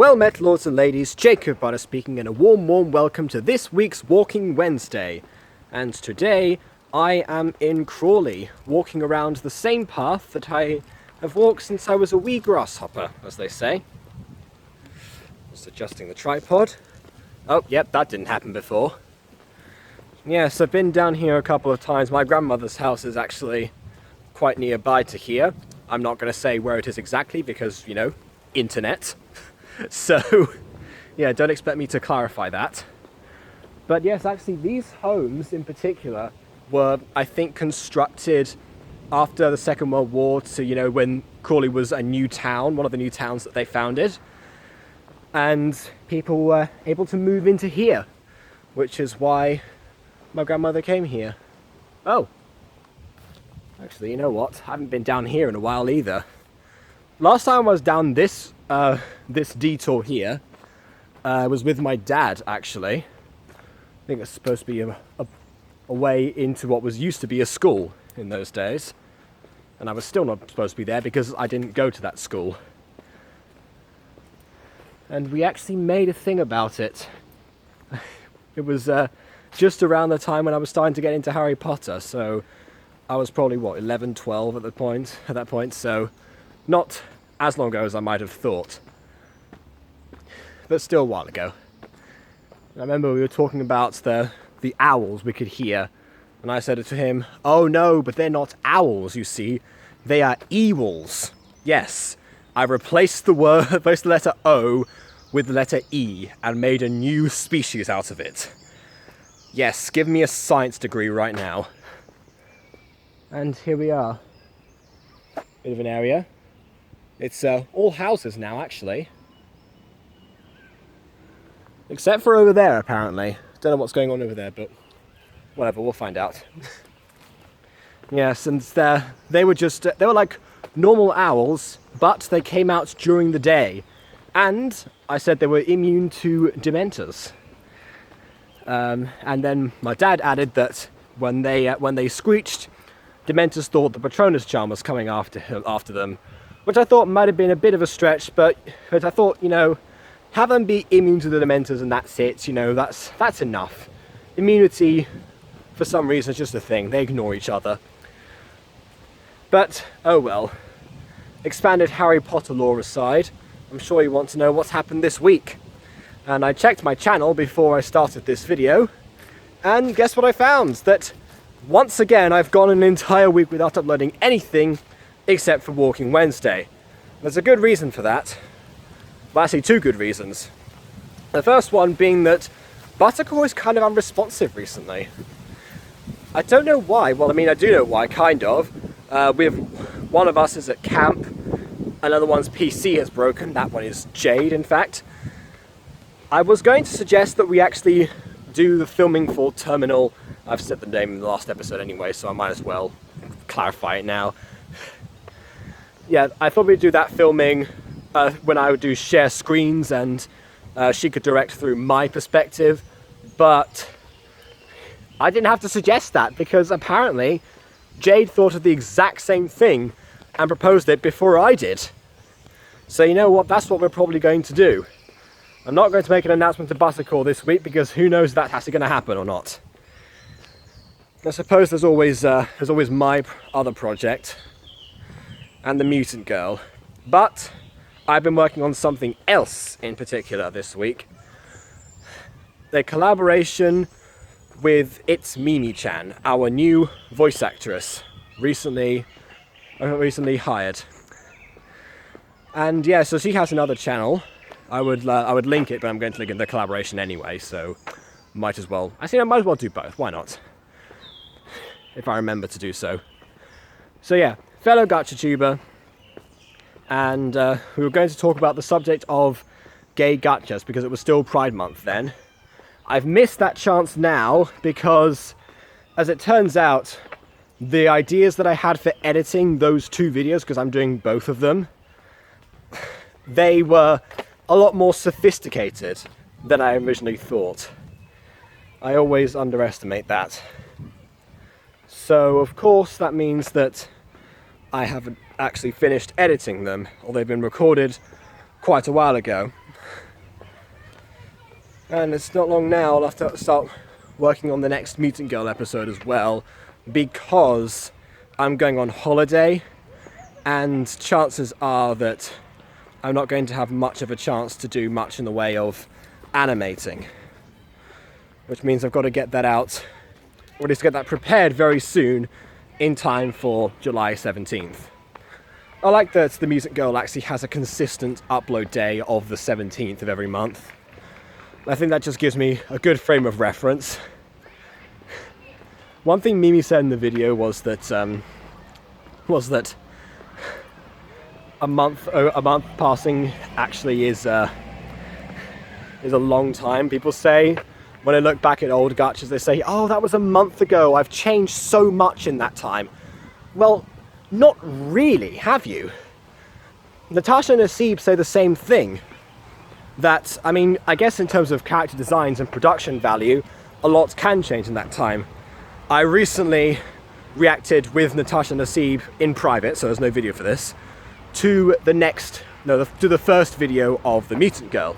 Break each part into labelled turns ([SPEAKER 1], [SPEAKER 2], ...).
[SPEAKER 1] Well met, lords and ladies, Jacob Butter speaking, and a warm welcome to this week's Walking Wednesday. And today I am in Crawley, walking around the same path that I have walked since I was a wee grasshopper, as they say. Just adjusting the tripod. Oh, yep, that didn't happen before. Yes, I've been down here a couple of times. My grandmother's house is actually quite nearby to here. I'm not going to say where it is exactly because, you know, internet. So, yeah, don't expect me to clarify that. But yes, actually, these homes in particular were, I think, constructed after the Second World War to, you know, when Crawley was a new town, one of the new towns that they founded. And people were able to move into here, which is why my grandmother came here. Oh, actually, you know what? I haven't been down here in a while either. Last time I was down this detour here was with my dad, actually. I think it's supposed to be a way into what was used to be a school in those days. And I was still not supposed to be there because I didn't go to that school. And we actually made a thing about it. It was just around the time when I was starting to get into Harry Potter, so I was probably, what, 11, 12 at that point, so not as long ago as I might have thought, but still a while ago. I remember we were talking about the owls we could hear, and I said to him, "Oh no, but they're not owls, you see, they are ewals." Yes, I replaced the letter O with the letter E and made a new species out of it. Yes, give me a science degree right now. And here we are. Bit of an area. It's all houses now, actually. Except for over there, apparently. Don't know what's going on over there, but whatever, we'll find out. Yes, and they were like normal owls, but they came out during the day. And I said they were immune to dementors. And then my dad added that when they screeched, dementors thought the Patronus charm was coming after them, which I thought might have been a bit of a stretch, but I thought, you know, have them be immune to the dementors and that's it, you know, that's enough. Immunity, for some reason, is just a thing. They ignore each other. But, oh well. Expanded Harry Potter lore aside, I'm sure you want to know what's happened this week. And I checked my channel before I started this video, and guess what I found? That once again I've gone an entire week without uploading anything except for Walking Wednesday. There's a good reason for that. Well, actually, two good reasons. The first one being that Buttercore is kind of unresponsive recently. I don't know why. Well, I mean, I do know why, kind of. One of us is at camp, another one's PC has broken, that one is Jade, in fact. I was going to suggest that we actually do the filming for Terminal. I've said the name in the last episode anyway, so I might as well clarify it now. Yeah, I thought we'd do that filming when I would do share screens and she could direct through my perspective, but I didn't have to suggest that because apparently Jade thought of the exact same thing and proposed it before I did. So you know what, that's what we're probably going to do. I'm not going to make an announcement to Buttercore this week because who knows if that's actually going to happen or not. I suppose there's always my other project and the Mutant Girl, but I've been working on something else in particular this week. The collaboration with It's Mimi-chan, our new voice actress, recently hired. And yeah, so she has another channel. I would link it, but I'm going to link in the collaboration anyway, so might as well. I might as well do both. Why not? If I remember to do so. So yeah, fellow Gacha tuber, and we were going to talk about the subject of gay gachas because it was still Pride Month then. I've missed that chance now because, as it turns out, the ideas that I had for editing those two videos, because I'm doing both of them, they were a lot more sophisticated than I originally thought. I always underestimate that. So, of course, that means that I haven't actually finished editing them, or they've been recorded quite a while ago. And it's not long now, I'll have to start working on the next Mutant Girl episode as well, because I'm going on holiday, and chances are that I'm not going to have much of a chance to do much in the way of animating. Which means I've got to get that out, or at least get that prepared very soon, in time for July 17th. I like that the Mutant Girl actually has a consistent upload day of the 17th of every month. I think that just gives me a good frame of reference. One thing Mimi said in the video was that a month passing actually is a long time. People say, when I look back at old gachas, they say, oh, that was a month ago, I've changed so much in that time. Well, not really, have you? Natasha and Nasib say the same thing. That, I mean, I guess in terms of character designs and production value, a lot can change in that time. I recently reacted with Natasha and Nasib in private, so there's no video for this, to the first video of the Mutant Girl.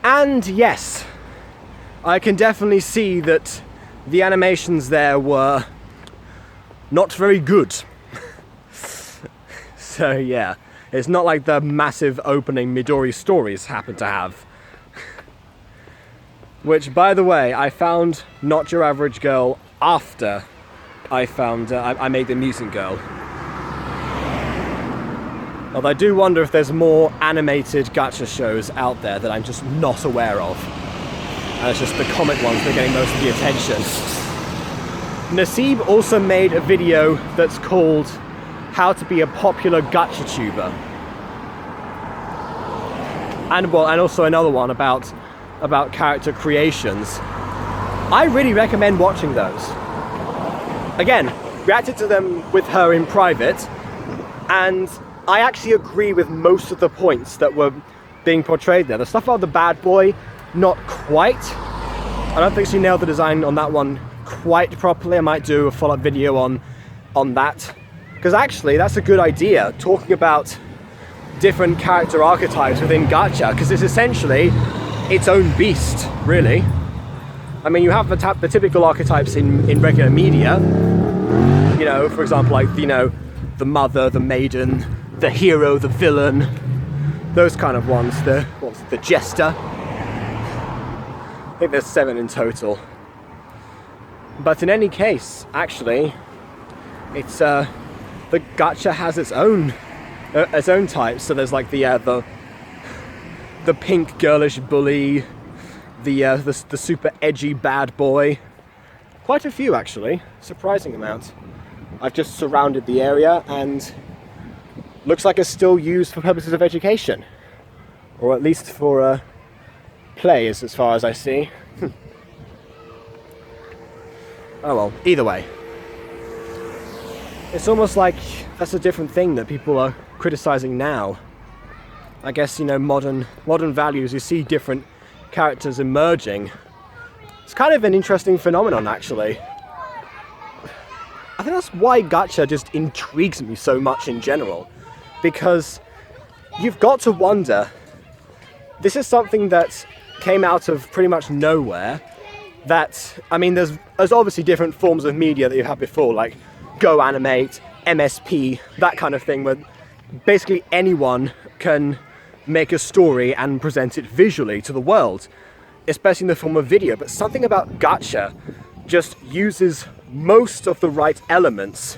[SPEAKER 1] And yes, I can definitely see that the animations there were not very good. So yeah, it's not like the massive opening Midori stories happen to have. Which, by the way, I found Not Your Average Girl after I made the Mutant Girl. Although I do wonder if there's more animated gacha shows out there that I'm just not aware of. And it's just the comic ones that are getting most of the attention. Nasib also made a video that's called How to Be a Popular Gacha Tuber. And also another one about character creations. I really recommend watching those. Again, reacted to them with her in private, and I actually agree with most of the points that were being portrayed there. The stuff about the bad boy, not quite. I don't think she nailed the design on that one quite properly. I might do a follow-up video on that. Because actually, that's a good idea, talking about different character archetypes within Gacha, because it's essentially its own beast, really. I mean, you have the typical archetypes in regular media. You know, for example, like, you know, the mother, the maiden, the hero, the villain, those kind of ones. The jester. I think there's 7 in total. But in any case, actually, it's the gacha has its own type. So there's like the pink girlish bully, the super edgy bad boy. Quite a few, actually, surprising amount. I've just surrounded the area, and looks like it's still used for purposes of education, or at least for play, as far as I see. Oh well, either way. It's almost like that's a different thing that people are criticizing now. I guess, you know, modern values, you see different characters emerging. It's kind of an interesting phenomenon, actually. I think that's why gacha just intrigues me so much in general. Because you've got to wonder, this is something that came out of pretty much nowhere. That, I mean, there's obviously different forms of media that you've had before, like Go Animate, MSP, that kind of thing, where basically anyone can make a story and present it visually to the world, especially in the form of video. But something about gacha just uses most of the right elements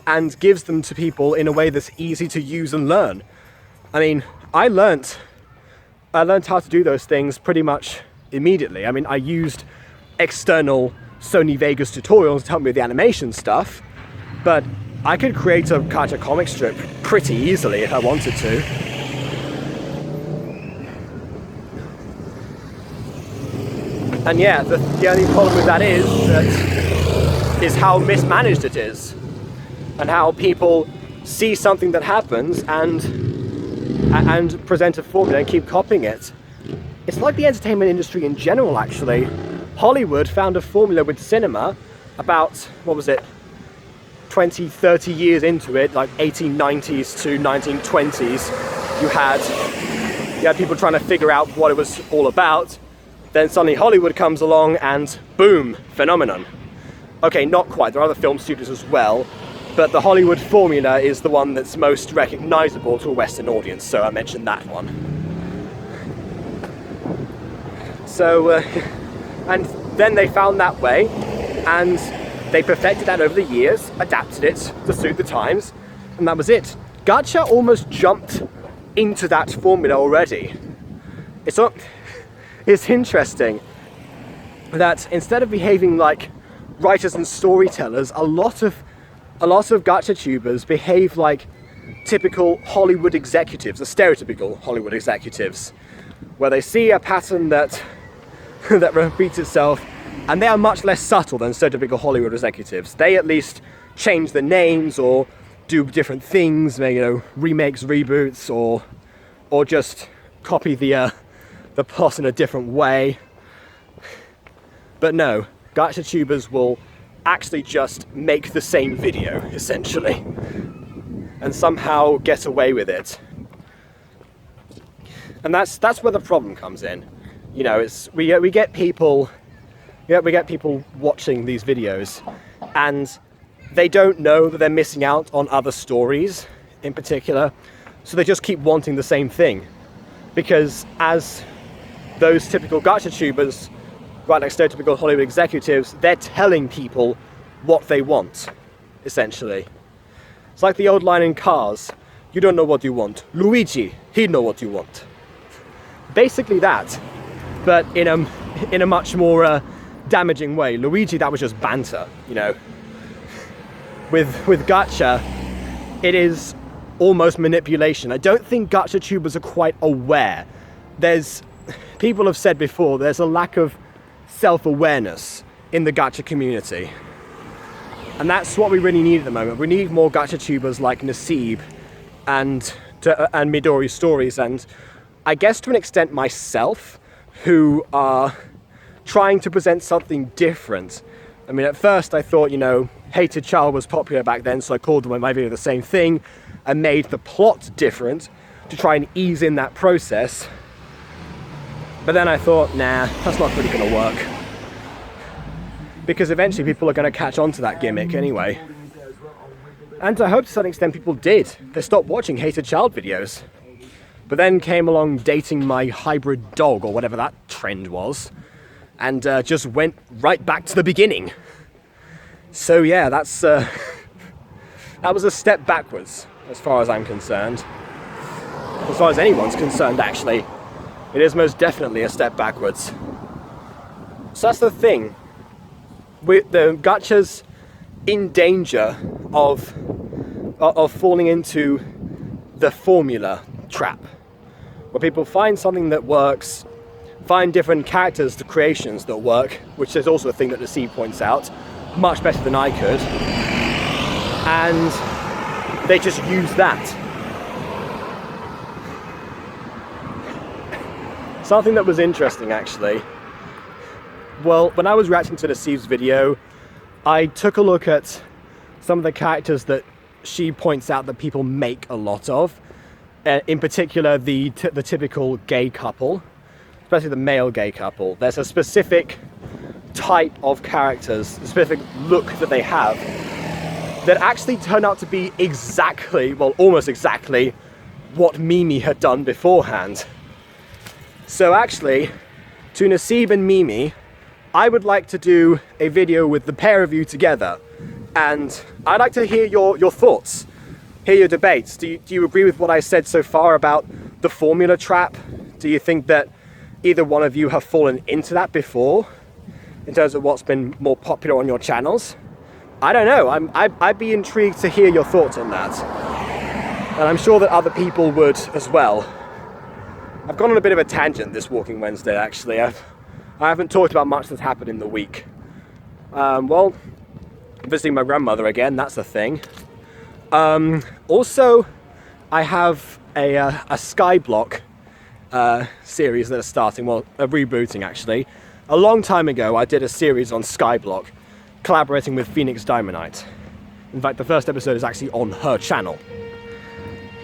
[SPEAKER 1] and gives them to people in a way that's easy to use and learn. I mean, I learned how to do those things pretty much immediately. I mean, I used external Sony Vegas tutorials to help me with the animation stuff, but I could create a gacha comic strip pretty easily if I wanted to. And yeah, the only problem with that is how mismanaged it is, and how people see something that happens and present a formula and keep copying it. It's like the entertainment industry in general, actually. Hollywood found a formula with cinema about, what was it, 20, 30 years into it, like 1890s to 1920s. You had you had people trying to figure out what it was all about. Then suddenly Hollywood comes along and boom, phenomenon. Okay, not quite, there are other film studios as well, but the Hollywood formula is the one that's most recognizable to a Western audience, so I mentioned that one. So, and then they found that way, and they perfected that over the years, adapted it to suit the times, and that was it. Gacha almost jumped into that formula already. It's interesting that instead of behaving like writers and storytellers, a lot of Gacha tubers behave like typical Hollywood executives, the stereotypical Hollywood executives, where they see a pattern that repeats itself, and they are much less subtle than stereotypical Hollywood executives. They at least change the names or do different things, you know, remakes, reboots, or just copy the plot in a different way. But no, Gacha tubers will actually just make the same video, essentially, and somehow get away with it. And that's where the problem comes in. You know, we get people watching these videos, and they don't know that they're missing out on other stories in particular, so they just keep wanting the same thing. Because as those typical Gacha tubers, right, like stereotypical Hollywood executives, they're telling people what they want, essentially. It's like the old line in Cars, you don't know what you want. Luigi, he know what you want. Basically that, but in a much more damaging way. Luigi, that was just banter, you know. With Gacha, it is almost manipulation. I don't think Gacha tubers are quite aware. People have said before, there's a lack of self-awareness in the Gacha community. And that's what we really need at the moment. We need more Gacha tubers like Nasib and Midori Stories, and I guess to an extent myself, who are trying to present something different. I mean, at first I thought, you know, Hated Child was popular back then, so I called my video the same thing and made the plot different to try and ease in that process. But then I thought, nah, that's not really going to work. Because eventually people are going to catch on to that gimmick anyway. And I hope to some extent people did. They stopped watching Hated Child videos. But then came along Dating My Hybrid Dog, or whatever that trend was, and just went right back to the beginning. So yeah, that was a step backwards, as far as I'm concerned. As far as anyone's concerned, actually. It is most definitely a step backwards. So that's the thing. The Gacha's in danger of falling into the formula trap, where people find something that works, find different characters to creations that work, which is also a thing that the C points out, much better than I could, and they just use that. Something that was interesting, actually. Well, when I was reacting to Nasib's video, I took a look at some of the characters that she points out that people make a lot of. In particular, the typical gay couple, especially the male gay couple. There's a specific type of characters, a specific look that they have, that actually turn out to be exactly, well, almost exactly, what Mimi had done beforehand. So actually, to Nasib and Mimi, I would like to do a video with the pair of you together, and I'd like to hear your thoughts, hear your debates. Do you agree with what I said so far about the formula trap? Do you think that either one of you have fallen into that before, in terms of what's been more popular on your channels? I don't know, I'd be intrigued to hear your thoughts on that. And I'm sure that other people would as well. I've gone on a bit of a tangent this Walking Wednesday, actually. I haven't talked about much that's happened in the week. Well, visiting my grandmother again, that's a thing. Also, I have a Skyblock series that is starting, well, rebooting actually. A long time ago, I did a series on Skyblock, collaborating with Phoenix Diamondite. In fact, the first episode is actually on her channel.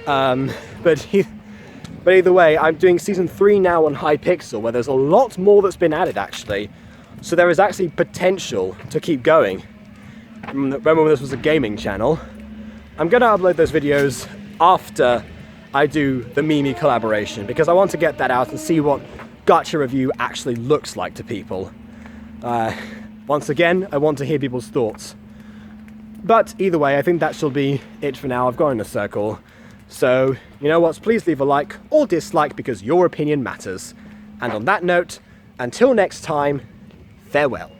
[SPEAKER 1] But But either way, I'm doing season 3 now on Hypixel, where there's a lot more that's been added actually. So there is actually potential to keep going. Remember when this was a gaming channel? I'm going to upload those videos after I do the Mimi collaboration, because I want to get that out and see what Gacha review actually looks like to people. Once again, I want to hear people's thoughts. But either way, I think that shall be it for now. I've gone in a circle. So, you know what? Please leave a like or dislike, because your opinion matters. And on that note, until next time, farewell.